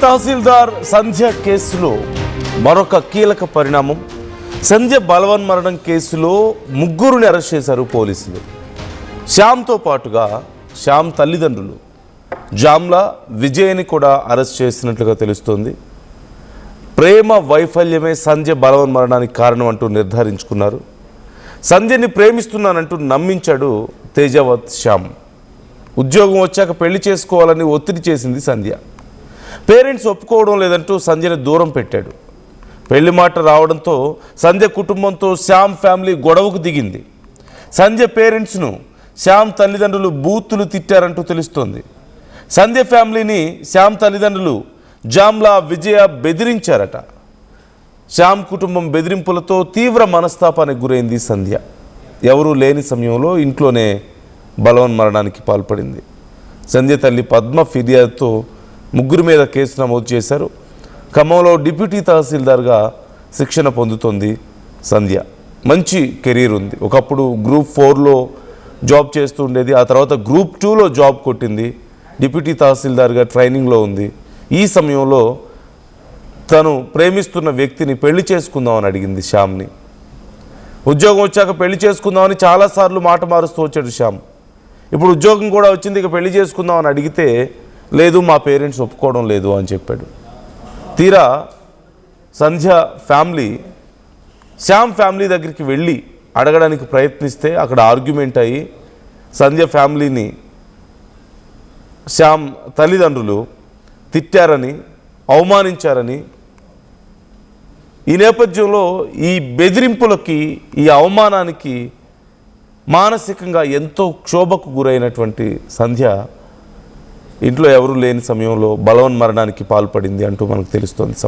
తహసీల్దార్ సంధ్య కేసులో మరొక కీలక పరిణామం. సంధ్య బలవన్మరణం కేసులో ముగ్గురుని అరెస్ట్ చేశారు పోలీసులు. శ్యామ్తో పాటుగా శ్యామ్ తల్లిదండ్రులు జామ్లా విజయ్ని కూడా అరెస్ట్ చేసినట్లుగా తెలుస్తోంది. ప్రేమ వైఫల్యమే సంధ్య బలవన్మరణానికి కారణం అంటూ నిర్ధారించుకున్నారు. సంధ్యని ప్రేమిస్తున్నానంటూ నమ్మించాడు తేజవత్ శ్యామ్. ఉద్యోగం వచ్చాక పెళ్లి చేసుకోవాలని ఒత్తిడి చేసింది సంధ్య. పేరెంట్స్ ఒప్పుకోవడం లేదంటూ సంధ్యని దూరం పెట్టాడు. పెళ్లి మాట రావడంతో సంధ్య కుటుంబంతో శ్యామ్ ఫ్యామిలీ గొడవకు దిగింది. సంధ్య పేరెంట్స్ను శ్యామ్ తల్లిదండ్రులు బూతులు తిట్టారంటూ తెలుస్తోంది. సంధ్య ఫ్యామిలీని శ్యామ్ తల్లిదండ్రులు జామ్లా విజయ బెదిరించారట. శ్యామ్ కుటుంబం బెదిరింపులతో తీవ్ర మనస్తాపానికి గురైంది సంధ్య. ఎవరూ లేని సమయంలో ఇంట్లోనే బలవన్మరణానికి పాల్పడింది. సంధ్య తల్లి పద్మ ఫిర్యాదుతో ముగ్గురు మీద కేసు నమోదు చేశారు. ఖమ్మంలో డిప్యూటీ తహసీల్దార్గా శిక్షణ పొందుతోంది సంధ్య. మంచి కెరీర్ ఉంది. ఒకప్పుడు గ్రూప్ 4లో జాబ్ చేస్తూ ఉండేది. ఆ తర్వాత గ్రూప్ 2లో జాబ్ కొట్టింది. డిప్యూటీ తహసీల్దార్గా ట్రైనింగ్లో ఉంది. ఈ సమయంలో తను ప్రేమిస్తున్న వ్యక్తిని పెళ్లి చేసుకుందామని అడిగింది శ్యామ్ని. ఉద్యోగం వచ్చాక పెళ్లి చేసుకుందామని చాలాసార్లు మాట మారుస్తూ వచ్చాడు శ్యామ్. ఇప్పుడు ఉద్యోగం కూడా వచ్చింది, ఇక పెళ్లి చేసుకుందామని అడిగితే లేదు, మా పేరెంట్స్ ఒప్పుకోవడం లేదు అని చెప్పాడు. తీరా సంధ్య ఫ్యామిలీ శ్యామ్ ఫ్యామిలీ దగ్గరికి వెళ్ళి అడగడానికి ప్రయత్నిస్తే అక్కడ ఆర్గ్యుమెంట్ అయ్యి సంధ్య ఫ్యామిలీని శ్యామ్ తల్లిదండ్రులు తిట్టారని, అవమానించారని, ఈ నేపథ్యంలో ఈ బెదిరింపులకి, ఈ అవమానానికి మానసికంగా ఎంతో క్షోభకు గురైనటువంటి సంధ్య ఇంట్లో ఎవరూ లేని సమయంలో బలవన్మరణానికి పాల్పడింది అంటూ మనకు తెలుస్తోంది.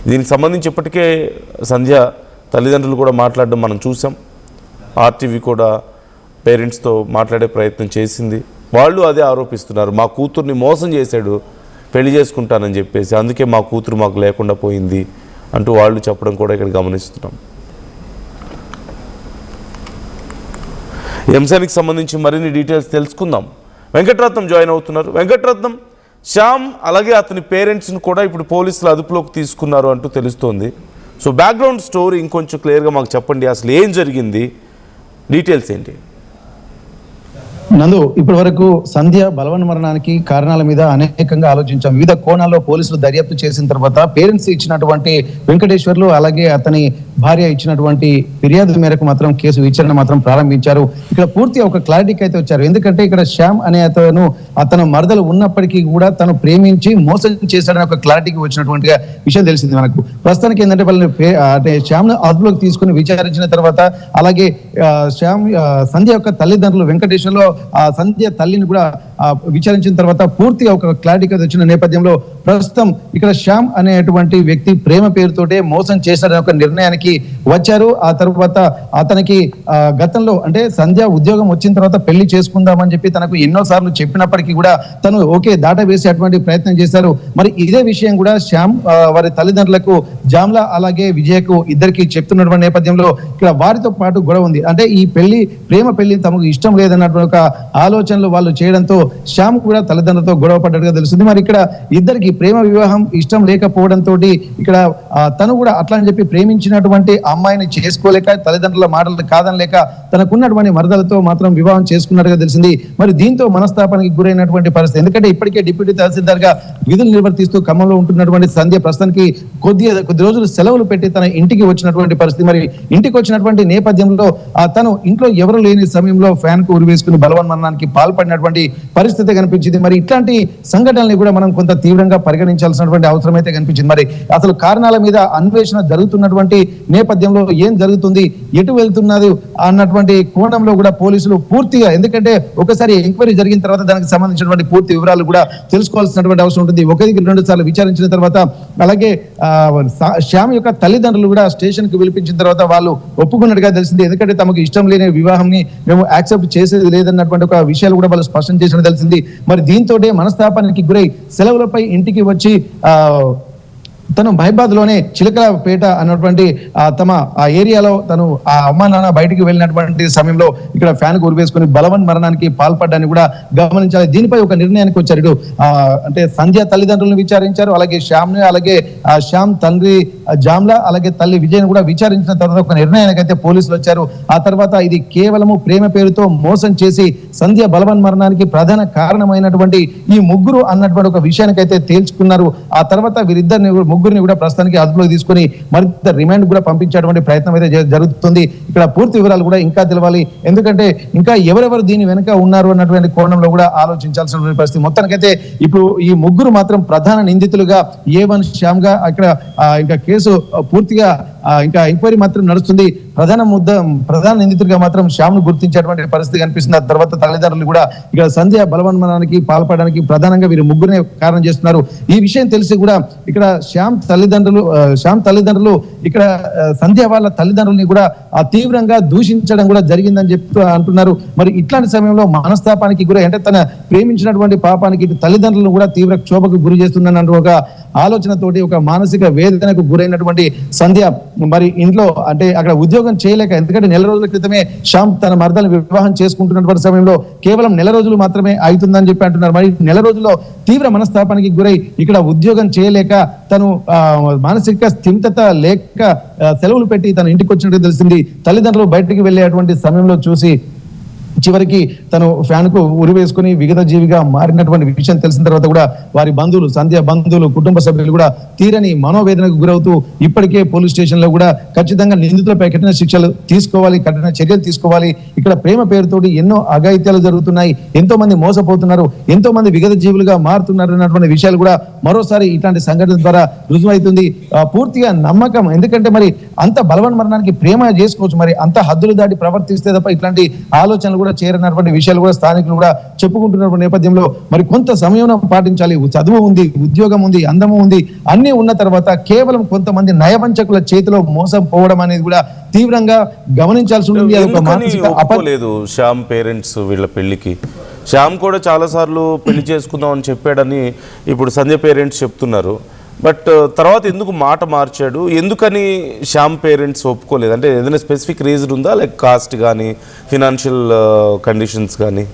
దీనికి సంబంధించి ఇప్పటికే సంధ్య తల్లిదండ్రులు కూడా మాట్లాడడం మనం చూసాం. ఆర్టీవీ కూడా పేరెంట్స్తో మాట్లాడే ప్రయత్నం చేసింది. వాళ్ళు అదే ఆరోపిస్తున్నారు, మా కూతుర్ని మోసం చేశాడు పెళ్లి చేసుకుంటానని చెప్పేసి, అందుకే మా కూతురు మాకు లేకుండా పోయింది అంటూ వాళ్ళు చెప్పడం కూడా ఇక్కడ గమనిస్తున్నాం. ఈ అంశానికి సంబంధించి మరిన్ని డీటెయిల్స్ తెలుసుకుందాం. వెంకటరత్నం జాయిన్ అవుతున్నారు. వెంకటరత్నం, శ్యామ్ అలాగే అతని పేరెంట్స్ని కూడా ఇప్పుడు పోలీసులు అదుపులోకి తీసుకున్నారు అంటూ తెలుస్తోంది. సో బ్యాక్గ్రౌండ్ స్టోరీ ఇంకొంచెం క్లియర్గా మాకు చెప్పండి. అసలు ఏం జరిగింది, డీటెయిల్స్ ఏంటి? నందు, ఇప్పటి వరకు సంధ్య బలవన్మరణానికి కారణాల మీద అనేకంగా ఆలోచించాం. వివిధ కోణాల్లో పోలీసులు దర్యాప్తు చేసిన తర్వాత పేరెంట్స్ ఇచ్చినటువంటి వెంకటేశ్వర్లు అలాగే అతని భార్య ఇచ్చినటువంటి ఫిర్యాదు మేరకు మాత్రం కేసు విచారణ మాత్రం ప్రారంభించారు. ఇక్కడ పూర్తిగా ఒక క్లారిటీకి అయితే వచ్చారు. ఎందుకంటే ఇక్కడ శ్యామ్ అనే అతను మరదలు ఉన్నప్పటికీ కూడా తను ప్రేమించి మోసం చేశాడని ఒక క్లారిటీకి వచ్చినటువంటి విషయం తెలిసింది మనకు. ప్రస్తుతానికి ఏంటంటే వాళ్ళని శ్యామ్ ను అదుపులోకి తీసుకుని విచారించిన తర్వాత అలాగే సంధ్య యొక్క తల్లిదండ్రులు వెంకటేశ్వర్లో సంధ్య తల్లిని కూడా విచారించిన తర్వాత పూర్తిగా ఒక క్లారిటీగా వచ్చిన నేపథ్యంలో ప్రస్తుతం ఇక్కడ శ్యామ్ అనేటువంటి వ్యక్తి ప్రేమ పేరుతోటే మోసం చేశారనే ఒక నిర్ణయానికి వచ్చారు. ఆ తర్వాత అతనికి గతంలో అంటే సంధ్య ఉద్యోగం వచ్చిన తర్వాత పెళ్లి చేసుకుందామని చెప్పి తనకు ఎన్నోసార్లు చెప్పినప్పటికీ కూడా తను ఓకే దాట వేసి అటువంటి ప్రయత్నం చేశారు. మరి ఇదే విషయం కూడా శ్యామ్ వారి తల్లిదండ్రులకు జామ్లా అలాగే విజయకు ఇద్దరికి చెప్తున్నటువంటి నేపథ్యంలో ఇక్కడ వారితో పాటు గొడవ ఉంది. అంటే ఈ ప్రేమ పెళ్లి తమకు ఇష్టం లేదన్నటువంటి ఒక ఆలోచనలు వాళ్ళు చేయడంతో శ్యామ్ కూడా తల్లిదండ్రులతో గొడవ పడ్డట్టుగా తెలుస్తుంది. మరి ఇక్కడ ఇద్దరికి ప్రేమ వివాహం ఇష్టం లేకపోవడంతో ఇక్కడ తను కూడా అట్లా అని చెప్పి ప్రేమించినటువంటి అమ్మాయిని చేసుకోలేక తల్లిదండ్రుల మాటలు కాదనలేక తనకున్నటువంటి మరదలతో మాత్రం వివాహం చేసుకున్నట్టుగా తెలిసింది. మరి దీంతో మనస్తాపానికి గురైనటువంటి పరిస్థితి. ఎందుకంటే ఇప్పటికే డిప్యూటీ తహసీల్దార్ గా విధులు నిర్వర్తిస్తూ ఖమ్మంలో ఉంటున్నటువంటి సంధ్య ప్రస్తుతానికి కొద్ది రోజులు సెలవులు పెట్టి తన ఇంటికి వచ్చినటువంటి పరిస్థితి. మరి ఇంటికి వచ్చినటువంటి నేపథ్యంలో తను ఇంట్లో ఎవరు లేని సమయంలో ఫ్యాన్ కు ఉరివేసుకుని బలవన్మరణానికి పాల్పడినటువంటి పరిస్థితి కనిపించింది. మరి ఇట్లాంటి సంఘటనల్ని కూడా మనం కొంత తీవ్రంగా పరిగణించాల్సినటువంటి అవసరం అయితే కనిపించింది. మరి అసలు కారణాల మీద అన్వేషణ జరుగుతున్నటువంటి నేపథ్యంలో ఏం జరుగుతుంది, ఎటు వెళ్తున్నది అన్నటువంటి కోణంలో కూడా పోలీసులు పూర్తిగా, ఎందుకంటే ఒకసారి ఎంక్వైరీ జరిగిన తర్వాత దానికి సంబంధించినటువంటి పూర్తి వివరాలు కూడా తెలుసుకోవాల్సినటువంటి అవసరం ఉంటుంది. ఒకరికి 2 సార్లు విచారించిన తర్వాత అలాగే శ్యామ్ యొక్క తల్లిదండ్రులు కూడా స్టేషన్ కి పిలిపించిన తర్వాత వాళ్ళు ఒప్పుకున్నట్టుగా తెలిసింది. ఎందుకంటే తమకు ఇష్టం లేని వివాహంని మేము యాక్సెప్ట్ చేసేది లేదన్నటువంటి ఒక విషయాలు కూడా వాళ్ళు స్పష్టం చేసినట్టు తెలిసింది. మరి దీంతో మనస్తాపానికి గురై సెలవులపై ఇంటికి వచ్చి తను మహిబాద్ లోనే చిలకలపేట అన్నటువంటి తమ ఆ ఏరియాలో తను ఆ అమ్మా నాన్న బయటికి వెళ్ళినటువంటి సమయంలో ఇక్కడ ఫ్యాన్ ఉరివేసుకుని బలవన్ మరణానికి పాల్పడ్డాన్ని కూడా గమనించాలి. దీనిపై ఒక నిర్ణయానికి వచ్చారు. అంటే సంధ్య తల్లిదండ్రులను విచారించారు, అలాగే శ్యామ్ని, అలాగే శ్యామ్ తండ్రి జామ్లా, అలాగే తల్లి విజయ్ కూడా విచారించిన తర్వాత ఒక నిర్ణయానికి అయితే పోలీసులు వచ్చారు. ఆ తర్వాత ఇది కేవలము ప్రేమ పేరుతో మోసం చేసి సంధ్య బలవన్ మరణానికి ప్రధాన కారణమైనటువంటి ఈ ముగ్గురు అన్నటువంటి ఒక విషయానికైతే తేల్చుకున్నారు. ఆ తర్వాత వీరిద్దరిని ముగ్గురిని కూడా ప్రస్తుతానికి అదుపులోకి తీసుకుని మరింత రిమాండ్ కూడా పంపించేటువంటి ప్రయత్నం అయితే జరుగుతుంది. ఇక్కడ పూర్తి వివరాలు కూడా ఇంకా తెలవాలి, ఎందుకంటే ఇంకా ఎవరెవరు దీని వెనుక ఉన్నారు అన్నటువంటి కోణంలో కూడా ఆలోచించాల్సిన పరిస్థితి. మొత్తానికైతే ఇప్పుడు ఈ ముగ్గురు మాత్రం ప్రధాన నిందితులుగా A1 శ్యామ్ గా అక్కడ ఇంకా కేసు పూర్తిగా ఇంకా ఎంక్వైరీ మాత్రం నడుస్తుంది. ప్రధాన నిందితుడిగా మాత్రం శ్యామ్ ను గుర్తించేటువంటి పరిస్థితి కనిపిస్తుంది. ఆ తర్వాత తల్లిదండ్రులు కూడా ఇక్కడ సంధ్య బలవన్మరణానికి పాల్పడడానికి ప్రధానంగా వీరు ముగ్గురినే కారణం చేస్తున్నారు. ఈ విషయం తెలిసి కూడా ఇక్కడ శ్యామ్ తల్లిదండ్రులు ఇక్కడ సంధ్య వాళ్ళ తల్లిదండ్రుల్ని కూడా తీవ్రంగా దూషించడం కూడా జరిగిందని చెప్తూ అంటున్నారు. మరి ఇట్లాంటి సమయంలో మనస్తాపానికి గురై, అంటే తన ప్రేమించినటువంటి పాపానికి తల్లిదండ్రులను కూడా తీవ్ర క్షోభకు గురి చేస్తుందని ఒక ఆలోచనతోటి, ఒక మానసిక వేదనకు గురైనటువంటి సంధ్య మరి ఇంట్లో అంటే అక్కడ ఉద్యోగం చేయలేక, ఎందుకంటే నెల రోజుల క్రితమే శ్యామ్ తన మరదలను వివాహం చేసుకుంటున్నటువంటి సమయంలో కేవలం నెల రోజులు మాత్రమే అవుతుందని చెప్పి అంటున్నారు. మరి నెల రోజుల్లో తీవ్ర మనస్తాపానికి గురై ఇక్కడ ఉద్యోగం చేయలేక తను మానసిక స్థిమితత లేక సెలవులు పెట్టి తన ఇంటికి వచ్చినట్టు తెలిసింది. తల్లిదండ్రులు బయటికి వెళ్ళేటువంటి సమయంలో చూసి చివరికి తను ఫ్యాన్ కు ఉరి వేసుకుని విగత జీవిగా మారినటువంటి విషయం తెలిసిన తర్వాత కూడా వారి బంధువులు, సంధ్య బంధువులు, కుటుంబ సభ్యులు కూడా తీరని మనోవేదనకు గురవుతూ ఇప్పటికే పోలీస్ స్టేషన్ లో కూడా ఖచ్చితంగా నిందితులపై కఠిన శిక్షలు తీసుకోవాలి, కఠిన చర్యలు తీసుకోవాలి. ఇక్కడ ప్రేమ పేరుతోటి ఎన్నో అఘాయిత్యాలు జరుగుతున్నాయి, ఎంతో మంది మోసపోతున్నారు, ఎంతో మంది విగత జీవులుగా మారుతున్నారు అన్నటువంటి విషయాలు కూడా మరోసారి ఇట్లాంటి సంఘటన ద్వారా రుజువైతుంది. పూర్తిగా నమ్మకం, ఎందుకంటే మరి అంత బలవన్ మరణానికి ప్రేమ చేసుకోవచ్చు, మరి అంత హద్దులు దాటి ప్రవర్తిస్తే తప్ప ఇట్లాంటి ఆలోచనలు కూడా చేరినటువంటి విషయాలు కూడా స్థానికులు కూడా చెప్పుకుంటున్నటువంటి నేపథ్యంలో మరి కొంత సమయం పాటించాలి. చదువు ఉంది, ఉద్యోగం ఉంది, అందము ఉంది, అన్ని ఉన్న తర్వాత కేవలం కొంతమంది నయవంచకుల చేతిలో మోసం పోవడం అనేది కూడా తీవ్రంగా గమనించాల్సి ఉంటుంది. లేదు శ్యామ్ పేరెంట్స్ వీళ్ళ పెళ్లికి, శ్యామ్ కూడా చాలా సార్లు పెళ్లి చేసుకుందాం అని చెప్పాడని ఇప్పుడు సంజయ్ పేరెంట్స్ చెప్తున్నారు. బట్ తర్వాత ఎందుకు మాట మార్చాడు, ఎందుకని శ్యామ్ పేరెంట్స్ ఒప్పుకోలేదు? అంటే ఏదైనా స్పెసిఫిక్ రీజన్ ఉందా, లైక్ కాస్ట్ కానీ ఫినాన్షియల్ కండిషన్స్ కానీ?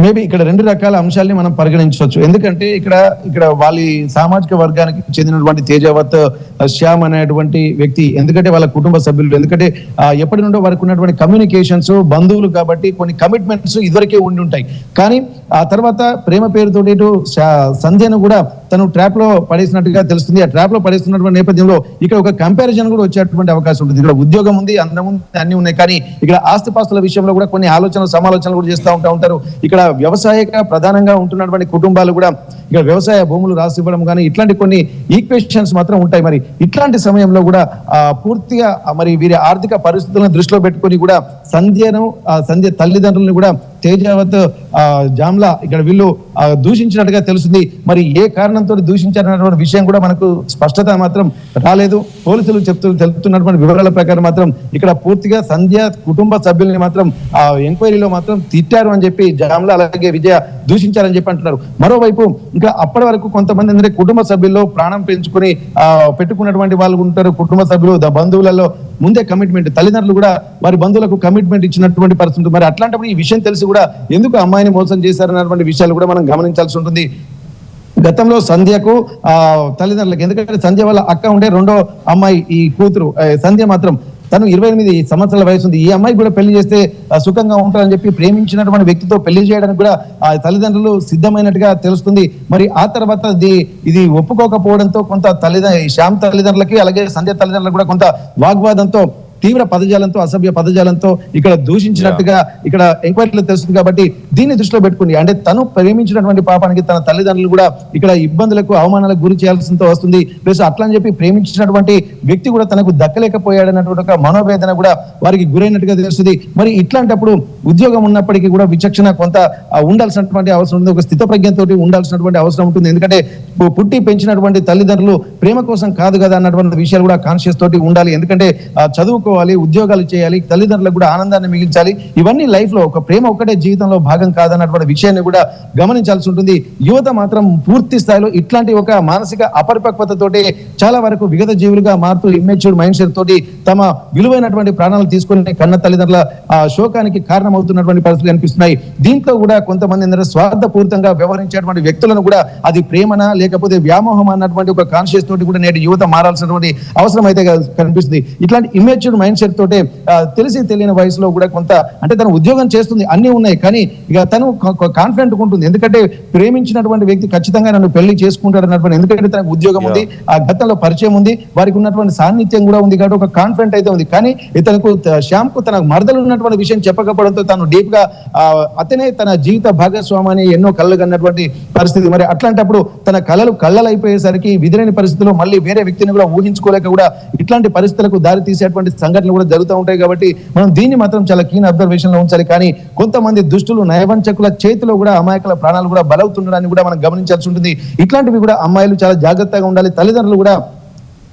మేబీ ఇక్కడ రెండు రకాల అంశాలని మనం పరిగణించవచ్చు. ఎందుకంటే ఇక్కడ వాళ్ళ సామాజిక వర్గానికి చెందినటువంటి తేజావత్ శ్యామ్ అనేటువంటి వ్యక్తి, ఎందుకంటే వాళ్ళ కుటుంబ సభ్యులు, ఎందుకంటే ఎప్పటి నుండో వారికి ఉన్నటువంటి కమ్యూనికేషన్స్, బంధువులు కాబట్టి కొన్ని కమిట్మెంట్స్ ఇదివరకే ఉండి ఉంటాయి. కానీ ఆ తర్వాత ప్రేమ పేరుతోటి సంధ్యను కూడా తను ట్రాప్ లో పడేసినట్టుగా తెలుస్తుంది. ఆ ట్రాప్ లో పడేస్తున్నటువంటి నేపథ్యంలో ఇక్కడ ఒక కంపారిజన్ కూడా వచ్చేటువంటి అవకాశం ఉంటుంది. ఇక్కడ ఉద్యోగం ఉంది, అందం ఉంది, అన్ని ఉన్నాయి, కానీ ఇక్కడ ఆస్తిపాస్తుల విషయంలో కూడా కొన్ని సమాలోచనలు కూడా చేస్తూ ఉంటారు. ఇక్కడ వ్యవసాయక ప్రధానంగా ఉంటున్నటువంటి కుటుంబాలు కూడా ఇక్కడ వ్యవసాయ భూములు రాసి ఇవ్వడం కానీ ఇట్లాంటి కొన్ని ఈక్వేషన్స్ మాత్రం ఉంటాయి. మరి ఇట్లాంటి సమయంలో కూడా పూర్తిగా మరి వీరి ఆర్థిక పరిస్థితులను దృష్టిలో పెట్టుకొని కూడా సంధ్య తల్లిదండ్రులను కూడా తేజావత్ జామ్లా ఇక్కడ వీళ్ళు దూషించినట్టుగా తెలుస్తుంది. మరి ఏ కారణంతో దూషించారన్నటువంటి విషయం కూడా మనకు స్పష్టత మాత్రం రాలేదు. పోలీసులు తెలుపుతున్నటువంటి వివరాల ప్రకారం మాత్రం ఇక్కడ పూర్తిగా సంధ్య కుటుంబ సభ్యుల్ని మాత్రం ఎంక్వైరీలో మాత్రం తిట్టారు అని చెప్పి జామ్లా అలాగే విజయ దూషించారని చెప్పి అంటున్నారు. మరోవైపు ఇంకా అప్పటి వరకు కొంతమంది అంటే కుటుంబ సభ్యుల్లో ప్రాణం పెంచుకుని పెట్టుకున్నటువంటి వాళ్ళు ఉంటారు. కుటుంబ సభ్యులు బంధువులలో ముందే కమిట్మెంట్, తల్లిదండ్రులు కూడా వారి బంధువులకు కమిట్మెంట్ ఇచ్చినటువంటి పరిస్థితి. మరి అట్లాంటప్పుడు ఈ విషయం తెలిసి కూడా ఎందుకు అమ్మాయిని మోసం చేశారన్నటువంటి విషయాలు కూడా మనం గమనించాల్సి ఉంటుంది. గతంలో సంధ్యకు తల్లిదండ్రులకు, ఎందుకంటే సంధ్య వాళ్ళ అక్క ఉండే రెండో అమ్మాయి ఈ కూతురు సంధ్య మాత్రం తను 28 సంవత్సరాల వయసు ఉంది. ఈ అమ్మాయి కూడా పెళ్లి చేస్తే సుఖంగా ఉంటారని చెప్పి ప్రేమించినటువంటి వ్యక్తితో పెళ్లి చేయడానికి కూడా ఆ తల్లిదండ్రులు సిద్ధమైనట్టుగా తెలుస్తుంది. మరి ఆ తర్వాత ఇది ఒప్పుకోకపోవడంతో కొంత శ్యామ్ తల్లిదండ్రులకి అలాగే సంధ్య తల్లిదండ్రులకు కూడా కొంత వాగ్వాదంతో తీవ్ర పదజాలంతో, అసభ్య పదజాలంతో ఇక్కడ దూషించినట్టుగా ఇక్కడ ఎంక్వైరీలో తెలుస్తుంది. కాబట్టి దీన్ని దృష్టిలో పెట్టుకుని, అంటే తను ప్రేమించినటువంటి పాపానికి తన తల్లిదండ్రులు కూడా ఇక్కడ ఇబ్బందులకు, అవమానాలకు గురి చేయాల్సి వస్తుంది. ప్లస్ అట్లా అని చెప్పి ప్రేమించినటువంటి వ్యక్తి కూడా తనకు దక్కలేకపోయాడన్నటువంటి ఒక మనోవేదన కూడా వారికి గురైనట్టుగా తెలుస్తుంది. మరి ఇట్లాంటప్పుడు ఉద్యోగం ఉన్నప్పటికీ కూడా విచక్షణ కొంత ఉండాల్సినటువంటి అవసరం ఉంది, ఒక స్థితప్రజ్ఞతో ఉండాల్సినటువంటి అవసరం ఉంటుంది. ఎందుకంటే పుట్టి పెంచినటువంటి తల్లిదండ్రులు ప్రేమ కోసం కాదు కదా అన్నటువంటి విషయాలు కూడా కాన్షియస్ తోటి ఉండాలి. ఎందుకంటే చదువు చదువుకోవాలి, ఉద్యోగాలు చేయాలి, తల్లిదండ్రులకు కూడా ఆనందాన్ని మిగిల్చాలి. ఇవన్నీ లైఫ్ లో ఒక ప్రేమ ఒక్కటే జీవితంలో భాగం కాదన్నటువంటి విషయాన్ని కూడా గమనించాల్సి ఉంటుంది. యువత మాత్రం పూర్తి స్థాయిలో ఇట్లాంటి ఒక మానసిక అపరిపక్వతతోటి చాలా వరకు విగత జీవులుగా మారుతూ ఇమ్మెచ్యూర్డ్ మైండ్ సెట్ తోటి తమ విలువైనటువంటి ప్రాణాలు తీసుకుని కన్న తల్లిదండ్రుల శోకానికి కారణమవుతున్నటువంటి పరిస్థితులు కనిపిస్తున్నాయి. దీంట్లో కూడా కొంతమంది స్వార్థపూరితంగా వ్యవహరించేటువంటి వ్యక్తులను కూడా అది ప్రేమనా లేకపోతే వ్యామోహం అన్నటువంటి ఒక కాన్షియస్ తోటి కూడా నేటి యువత మారాల్సినటువంటి అవసరం అయితే కనిపిస్తుంది. ఇట్లాంటి ఇమ్మెచ్యూర్డ్ మైండ్ సెట్ తోటే తెలిసి తెలియని వయసులో కూడా కొంత అంటే తను ఉద్యోగం చేస్తుంది, అన్ని ఉన్నాయి, కానీ ఇక తను కాన్ఫిడెంట్ ఉంటుంది. ఎందుకంటే ప్రేమించినటువంటి వ్యక్తి ఖచ్చితంగా నన్ను పెళ్లి చేసుకుంటాడు అన్నటువంటి, ఎందుకంటే తనకు ఉద్యోగం ఉంది, ఆ గతంలో పరిచయం ఉంది, వారికి ఉన్నటువంటి సాన్నిధ్యం కూడా ఉంది కాబట్టి ఒక కాన్ఫిడెంట్ అయితే ఉంది. కానీ ఇతనికి శ్యామ్ కు తన మరదలు ఉన్నటువంటి విషయం చెప్పకపోవడంతో తను డీప్ గా అతనే తన జీవిత భాగస్వామి ఎన్నో కళ్ళు కన్నటువంటి పరిస్థితి. మరి అట్లాంటప్పుడు తన కళ్ళలు అయిపోయేసరికి విధిలేని పరిస్థితుల్లో మళ్ళీ వేరే వ్యక్తిని కూడా ఊహించుకోలేక కూడా ఇట్లాంటి పరిస్థితులకు దారి తీసేటువంటి సంఘటనలు కూడా జరుగుతూ ఉంటాయి. కాబట్టి మనం దీన్ని మాత్రం చాలా కీన్ అబ్జర్వేషన్ లో ఉంచాలి. కానీ కొంతమంది దుష్టులు నయవంచకుల చేతిలో కూడా అమాయకుల ప్రాణాలు కూడా బలవుతుండడాన్ని కూడా మనం గమనించాల్సి ఉంటుంది. ఇట్లాంటివి కూడా అమ్మాయిలు చాలా జాగ్రత్తగా ఉండాలి. తల్లిదండ్రులు కూడా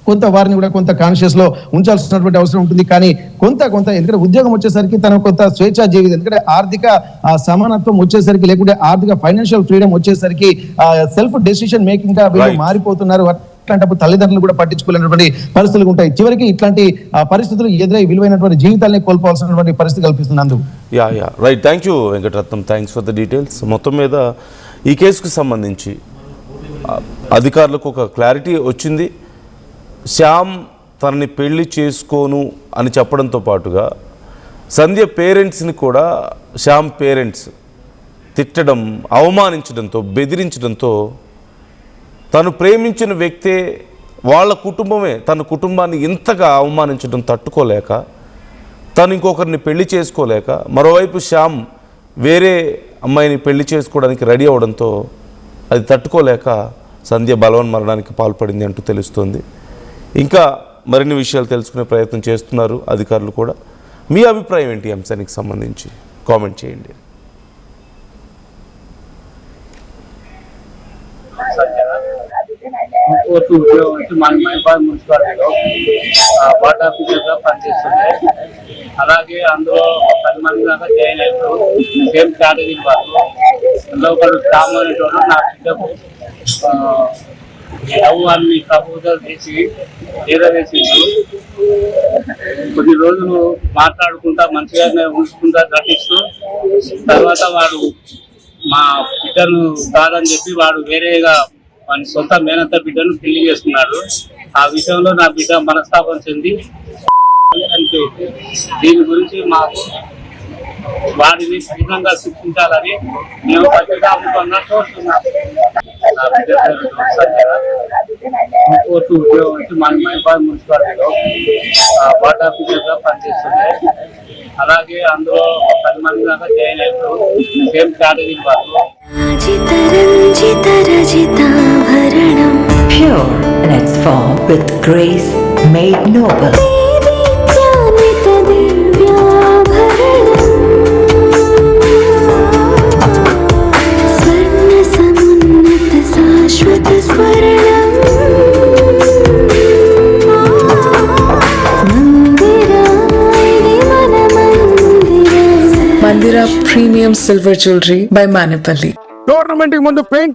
కొంత వారిని కూడా కొంత కాన్షియస్ లో ఉంచాల్సినటువంటి అవసరం ఉంటుంది. కానీ కొంత ఎందుకంటే ఉద్యోగం వచ్చేసరికి తన కొంత స్వేచ్ఛా జీవితం, ఎందుకంటే ఆర్థిక సమానత్వం వచ్చేసరికి లేకుంటే ఆర్థిక ఫైనాన్షియల్ ఫ్రీడమ్ వచ్చేసరికి సెల్ఫ్ డెసిషన్ మేకింగ్ గా వీళ్ళు మారిపోతున్నారు. అట్లాంటప్పుడు తల్లిదండ్రులు కూడా పట్టించుకోలేనటువంటి పరిస్థితులు ఉంటాయి. చివరికి ఇట్లాంటి పరిస్థితులు ఎదురై విలువైనటువంటి జీవితాలని కోల్పోవాల్సినటువంటి పరిస్థితి కల్పిస్తుంది. Right, thank you Venkataratnam, thanks for the details. మొత్తం మీద ఈ కేసుకు సంబంధించి అధికారులకు ఒక క్లారిటీ వచ్చింది. శ్యామ్ తనని పెళ్లి చేసుకోను అని చెప్పడంతో పాటుగా సంధ్య పేరెంట్స్ని కూడా శ్యామ్ పేరెంట్స్ తిట్టడం, అవమానించడంతో, బెదిరించడంతో తను ప్రేమించిన వ్యక్తే వాళ్ళ కుటుంబమే తన కుటుంబాన్ని ఇంతగా అవమానించడం తట్టుకోలేక తను ఇంకొకరిని పెళ్లి చేసుకోలేక మరోవైపు శ్యామ్ వేరే అమ్మాయిని పెళ్లి చేసుకోవడానికి రెడీ అవడంతో అది తట్టుకోలేక సంధ్య బలవన్మరణానికి పాల్పడింది అంటూ తెలుస్తోంది. ఇంకా మరిన్ని విషయాలు తెలుసుకునే ప్రయత్నం చేస్తున్నారు అధికారులు కూడా. మీ అభిప్రాయం ఏంటి అంశానికి సంబంధించి కామెంట్ చేయండి. మున్సిపాలిటీలో వాటర్ ఆఫీసర్గా పనిచేస్తుంది. అలాగే అందులో 10 మంది దాకా జాయిన్ అయ్యారు, సేమ్ కేటగిరీ వాళ్ళు. అందులో ఒకరు శ్యామ్ అనేటోడు నా బిడ్డకు అన్ని ప్రపోజల్ చేసి వేసిండు. కొన్ని రోజులు మాట్లాడుకుంటా మంచిగానే ఉంచుకుంటా నటిస్తూ తర్వాత వాడు మా బిడ్డను కాదని చెప్పి వాడు వేరేగా వాని సొంత మేనత్త బిడ్డను పెళ్లి చేసుకున్నాడు. ఆ విషయంలో నా బిడ్డ మనస్తాపం చెంది అనిపించింది. దీని గురించి మాకు వాడిని కఠినంగా శిక్షించాలని మేము పత్రికాముఖంగా కోరుతున్నాం. ఉద్యోగం మున్సిపాలిటీలో వాటర్ ఆఫీసర్గా పనిచేస్తుంది. అలాగే అందులో 10 మంది దాకా జాయిన్ అయ్యారు, సేమ్ కేటగిరీ వాళ్ళు. Pure in its form with grace made noble. Mandira Premium Silver Jewelry by Manipali. Tournament ముందు పెయింట్